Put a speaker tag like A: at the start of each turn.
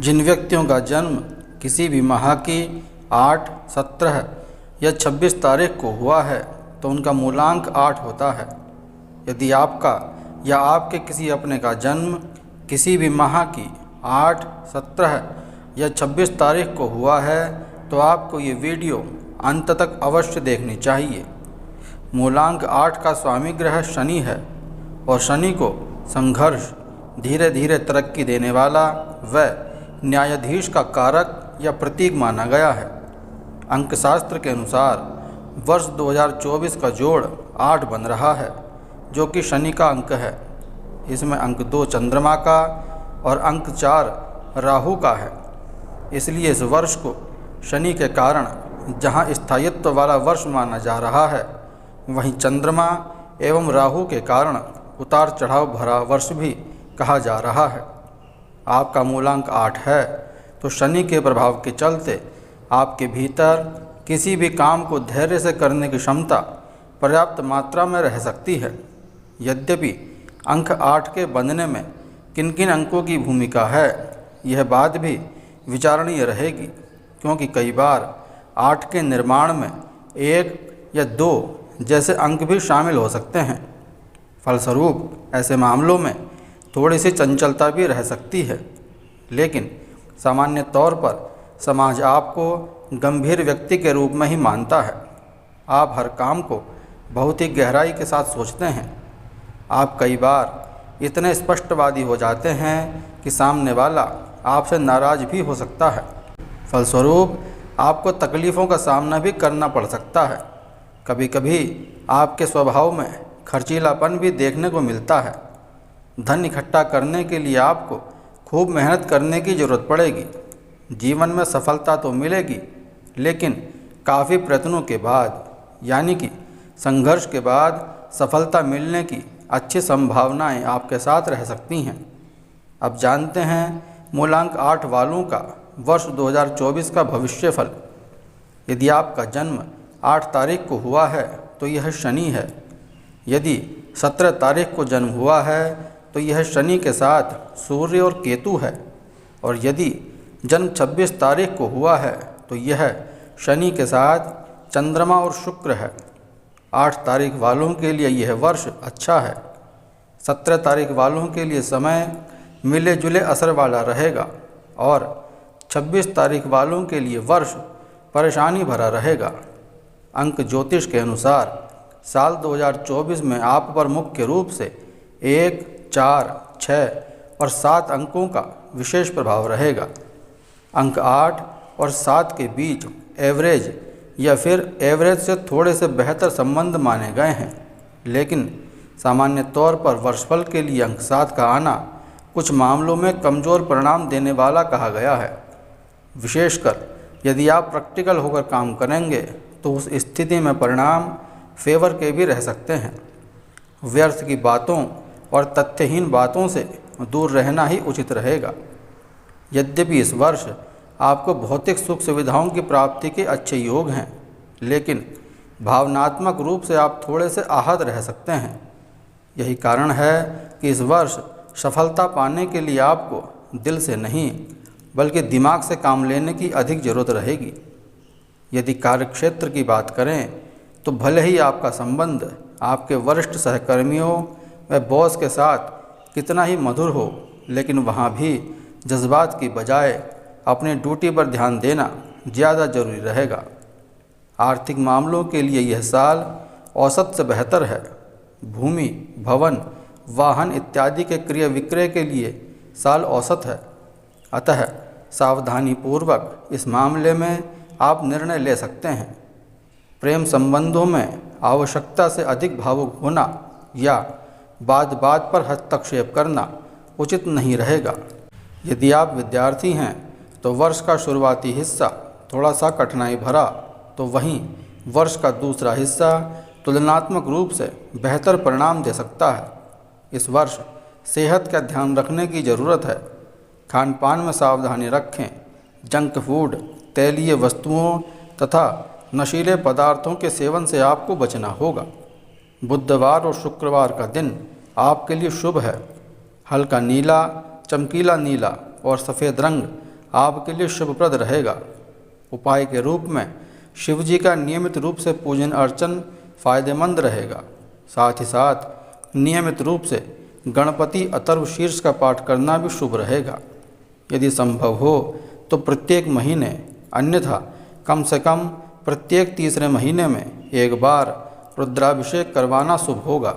A: जिन व्यक्तियों का जन्म किसी भी माह की 8, 17 या 26 तारीख को हुआ है तो उनका मूलांक 8 होता है। यदि आपका या आपके किसी अपने का जन्म किसी भी माह की 8, 17 या 26 तारीख को हुआ है तो आपको ये वीडियो अंत तक अवश्य देखनी चाहिए। मूलांक 8 का स्वामी ग्रह शनि है और शनि को संघर्ष, धीरे धीरे तरक्की देने वाला व न्यायाधीश का कारक या प्रतीक माना गया है। अंकशास्त्र के अनुसार वर्ष 2024 का जोड़ 8 बन रहा है, जो कि शनि का अंक है। इसमें अंक 2 चंद्रमा का और अंक 4 राहु का है। इसलिए इस वर्ष को शनि के कारण जहां स्थायित्व वाला वर्ष माना जा रहा है, वहीं चंद्रमा एवं राहु के कारण उतार चढ़ाव भरा वर्ष भी कहा जा रहा है। आपका मूलांक 8 है तो शनि के प्रभाव के चलते आपके भीतर किसी भी काम को धैर्य से करने की क्षमता पर्याप्त मात्रा में रह सकती है। यद्यपि अंक 8 के बनने में किन किन अंकों की भूमिका है, यह बात भी विचारणीय रहेगी, क्योंकि कई बार 8 के निर्माण में 1 या 2 जैसे अंक भी शामिल हो सकते हैं। फलस्वरूप ऐसे मामलों में थोड़ी सी चंचलता भी रह सकती है, लेकिन सामान्य तौर पर समाज आपको गंभीर व्यक्ति के रूप में ही मानता है। आप हर काम को बहुत ही गहराई के साथ सोचते हैं। आप कई बार इतने स्पष्टवादी हो जाते हैं कि सामने वाला आपसे नाराज़ भी हो सकता है। फलस्वरूप आपको तकलीफ़ों का सामना भी करना पड़ सकता है। कभी कभी आपके स्वभाव में खर्चीलापन भी देखने को मिलता है। धन इकट्ठा करने के लिए आपको खूब मेहनत करने की ज़रूरत पड़ेगी। जीवन में सफलता तो मिलेगी, लेकिन काफ़ी प्रयत्नों के बाद, यानी कि संघर्ष के बाद सफलता मिलने की अच्छी संभावनाएं आपके साथ रह सकती हैं। अब जानते हैं मूलांक 8 वालों का वर्ष 2024 का भविष्यफल। यदि आपका जन्म 8 तारीख को हुआ है तो यह शनि है। यदि 17 तारीख को जन्म हुआ है तो यह शनि के साथ सूर्य और केतु है, और यदि जन्म 26 तारीख को हुआ है तो यह शनि के साथ चंद्रमा और शुक्र है। 8 तारीख वालों के लिए यह वर्ष अच्छा है। 17 तारीख वालों के लिए समय मिले जुले असर वाला रहेगा और 26 तारीख वालों के लिए वर्ष परेशानी भरा रहेगा। अंक ज्योतिष के अनुसार साल 2024 में आप पर मुख्य रूप से 1, 4, 6 और 7 अंकों का विशेष प्रभाव रहेगा। अंक 8 और 7 के बीच एवरेज या फिर एवरेज से थोड़े से बेहतर संबंध माने गए हैं, लेकिन सामान्य तौर पर वर्षफल के लिए अंक 7 का आना कुछ मामलों में कमज़ोर परिणाम देने वाला कहा गया है। विशेषकर यदि आप प्रैक्टिकल होकर काम करेंगे तो उस स्थिति में परिणाम फेवर के भी रह सकते हैं। व्यर्थ की बातों और तथ्यहीन बातों से दूर रहना ही उचित रहेगा। यद्यपि इस वर्ष आपको भौतिक सुख सुविधाओं की प्राप्ति के अच्छे योग हैं, लेकिन भावनात्मक रूप से आप थोड़े से आहत रह सकते हैं। यही कारण है कि इस वर्ष सफलता पाने के लिए आपको दिल से नहीं बल्कि दिमाग से काम लेने की अधिक ज़रूरत रहेगी। यदि कार्यक्षेत्र की बात करें तो भले ही आपका संबंध आपके वरिष्ठ सहकर्मियों व बॉस के साथ कितना ही मधुर हो, लेकिन वहाँ भी जज्बात की बजाय अपनी ड्यूटी पर ध्यान देना ज़्यादा जरूरी रहेगा। आर्थिक मामलों के लिए यह साल औसत से बेहतर है। भूमि, भवन, वाहन इत्यादि के क्रय विक्रय के लिए साल औसत है। अतः सावधानीपूर्वक इस मामले में आप निर्णय ले सकते हैं। प्रेम संबंधों में आवश्यकता से अधिक भावुक होना या बात बात पर हस्तक्षेप करना उचित नहीं रहेगा। यदि आप विद्यार्थी हैं तो वर्ष का शुरुआती हिस्सा थोड़ा सा कठिनाई भरा, तो वहीं वर्ष का दूसरा हिस्सा तुलनात्मक रूप से बेहतर परिणाम दे सकता है। इस वर्ष सेहत का ध्यान रखने की ज़रूरत है। खान पान में सावधानी रखें। जंक फूड, तैलीय वस्तुओं तथा नशीले पदार्थों के सेवन से आपको बचना होगा। बुधवार और शुक्रवार का दिन आपके लिए शुभ है। हल्का नीला, चमकीला नीला और सफ़ेद रंग आपके लिए शुभप्रद रहेगा। उपाय के रूप में शिव जी का नियमित रूप से पूजन अर्चन फायदेमंद रहेगा। साथ ही साथ नियमित रूप से गणपति अथर्व शीर्ष का पाठ करना भी शुभ रहेगा। यदि संभव हो तो प्रत्येक महीने, अन्यथा कम से कम प्रत्येक तीसरे महीने में एक बार रुद्राभिषेक करवाना शुभ होगा।